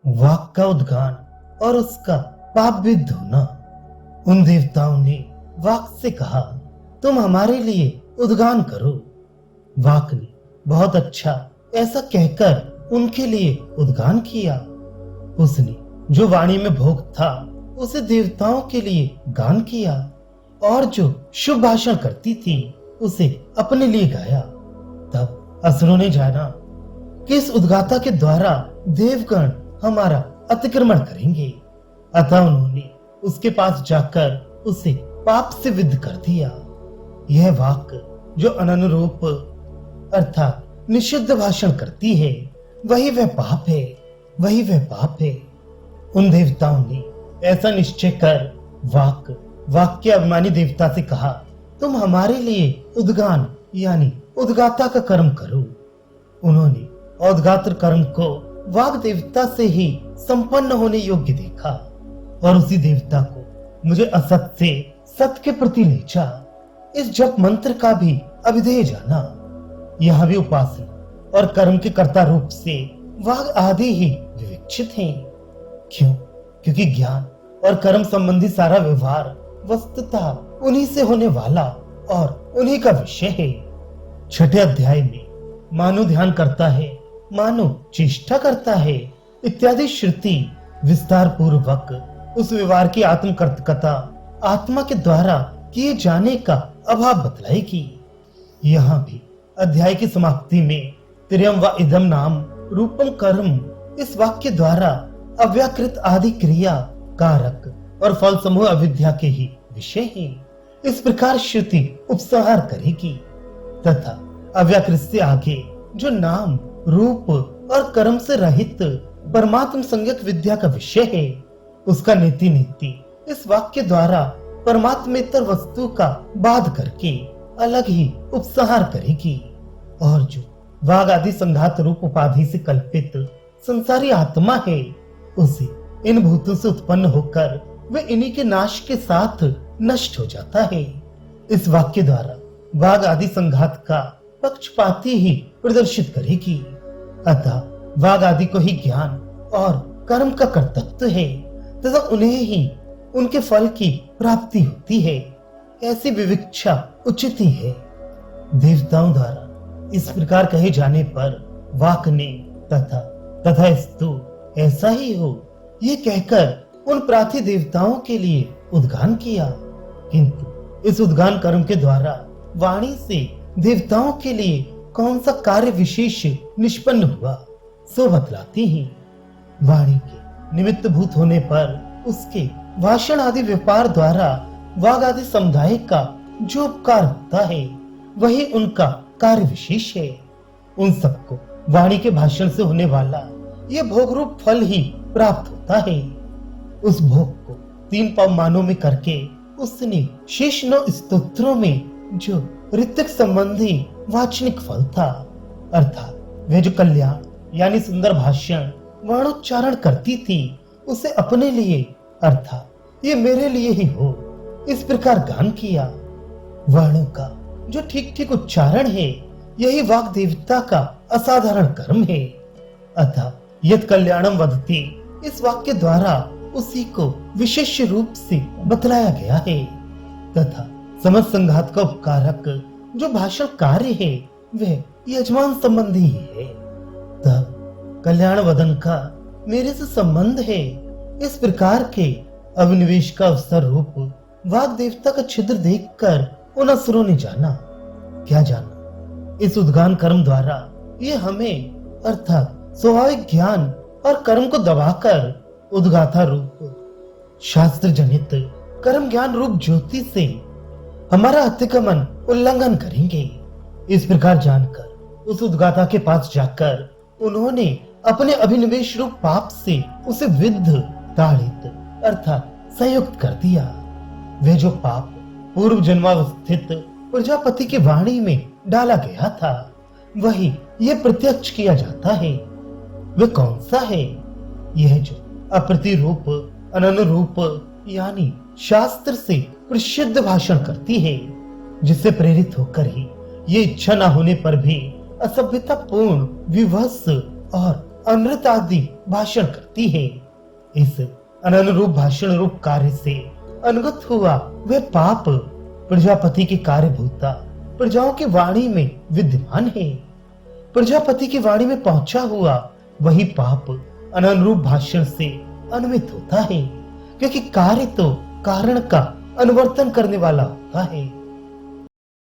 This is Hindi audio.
वाक का उद्गान और उसका पाप भी धोना। उन देवताओं ने वाक से कहा, तुम हमारे लिए उद्गान करो। वाक ने बहुत अच्छा ऐसा कहकर उनके लिए उद्गान किया। उसने जो वाणी में भोग था उसे देवताओं के लिए गान किया और जो शुभ भाषण करती थी उसे अपने लिए गाया। तब असुरों ने जाना कि इस उद्गाता के द्वारा देवगण हमारा अतिक्रमण करेंगे, अतः उन्होंने उसके पास जाकर उसे पाप से विद्ध कर दिया। यह वाक जो अनुरूप अर्थात निषिद्ध भाषण करती है वही वह पाप है, वही वह पाप है। उन देवताओं ने ऐसा निश्चय कर वाक के अभिमानी देवता से कहा, तुम हमारे लिए उद्गान यानी उद्गाता का कर्म करो। उन्होंने उद्गात्र कर्म को वाग देवता से ही संपन्न होने योग्य देखा और उसी देवता को मुझे असत से सत के प्रति ले जा। इस जप मंत्र का भी अभिधेय जाना। यह भी उपासना और कर्म के कर्ता रूप से वाग आदि ही विवेचित हैं। क्यों? क्योंकि ज्ञान और कर्म संबंधी सारा व्यवहार वस्तुतः उन्हीं से होने वाला और उन्हीं का विषय है। छठे अध्याय में मानो ध्यान करता है, मानो चेष्टा करता है इत्यादि श्रुति विस्तार पूर्वक उस व्यवहार की आत्मकर्तकता आत्मा के द्वारा किए जाने का अभाव बतलाएगी। यहाँ भी अध्याय की समाप्ति में त्रियम व इदम नाम रूपम कर्म इस वाक्य द्वारा अव्याकृत आदि क्रिया कारक और फल समूह अविद्या के ही विषय हैं। इस प्रकार श्रुति उपसंहार करेगी तथा अव्याकृत से आगे जो नाम रूप और कर्म से रहित परमात्म संज्ञक विद्या का विषय है उसका नीति नीति इस वाक्य द्वारा परमात्मेतर वस्तु का बाध करके अलग ही उपसंहार करेगी। और जो वाग आदि संघात रूप उपाधि से कल्पित संसारी आत्मा है उसे इन भूतों से उत्पन्न होकर वे इन्हीं के नाश के साथ नष्ट हो जाता है। इस वाक्य द्वारा वाग आदि संघात का पक्षपाती ही प्रदर्शित करेगी। अतः वाग आदि को ही ज्ञान और कर्म का कर्तव्य है तथा उन्हें ही उनके फल की प्राप्ति होती है। ऐसी विविक्षा उचित ही है। देवताओं द्वारा इस प्रकार कहे जाने पर वाक ने तथा स्तु ऐसा ही हो ये कहकर उन प्रार्थी देवताओं के लिए उद्गान किया, किंतु इस उद्गान कर्म के द्वारा वाणी से देवताओं के लिए कौन सा कार्य विशेष निष्पन्न हुआ सो बतलाती ही। वाणी के निमित्त भूत होने पर उसके भाषण आदि व्यापार द्वारा वाग आदि समुदाय का जो उपकार होता है वही उनका कार्य विशेष है। उन सबको वाणी के भाषण से होने वाला ये भोग रूप फल ही प्राप्त होता है। उस भोग को 3 पवमानों में करके उसने शेष 9 स्तोत्रों में जो ऋतिक संबंधी वाचनिक फल था अर्थात वे जो कल्याण यानी सुंदर भाषण वर्णोच्चारण करती थी उसे अपने लिए अर्थात ये मेरे लिए ही हो इस प्रकार गान किया। वर्णों का जो ठीक ठीक उच्चारण है यही वाग देवता का असाधारण कर्म है। अतः यद कल्याणम वदति इस वाक्य द्वारा उसी को विशेष रूप से बतलाया गया है तथा समस्त संघात का उपकारक जो भाषण कार्य है वह यजमान संबंधी ही है। तब कल्याण वदन का मेरे से संबंध है। इस प्रकार के अभिनिवेश का अवसर रूप वाग देवता का छिद्र देखकर उन असुरों ने जाना। क्या जाना? इस उद्गान कर्म द्वारा ये हमें अर्थात स्वाभाविक ज्ञान और कर्म को दबाकर उद्गाता रूप शास्त्र जनित कर्म ज्ञान रूप ज्योति से हमारा अतिक्रमण उल्लंघन करेंगे। इस प्रकार जानकर उस उद्गाता के पास जाकर उन्होंने अपने अभिनिवेश रूप पाप से उसे विद्ध ताड़ित अर्थात संयुक्त कर दिया। वे जो पाप पूर्व जन्मावस्थित प्रजापति की वाणी में डाला गया था वही ये प्रत्यक्ष किया जाता है। वे कौन सा है? यह जो अप्रतिरूप अनुरूप यानी शास्त्र से प्रसिद्ध भाषण करती है जिससे प्रेरित होकर ही ये इच्छा न होने पर भी असभ्यता पूर्ण विवश और अमृत आदि भाषण करती है। इस अनुरूप भाषण रूप कार्य से अनुगत हुआ वह पाप प्रजापति के कार्यभूता प्रजाओं की वाणी में विद्यमान है। प्रजापति की वाणी में पहुंचा हुआ वही पाप अनुरूप भाषण से अनुमित होता है, क्योंकि कार्य तो कारण का अनुवर्तन करने वाला होता है।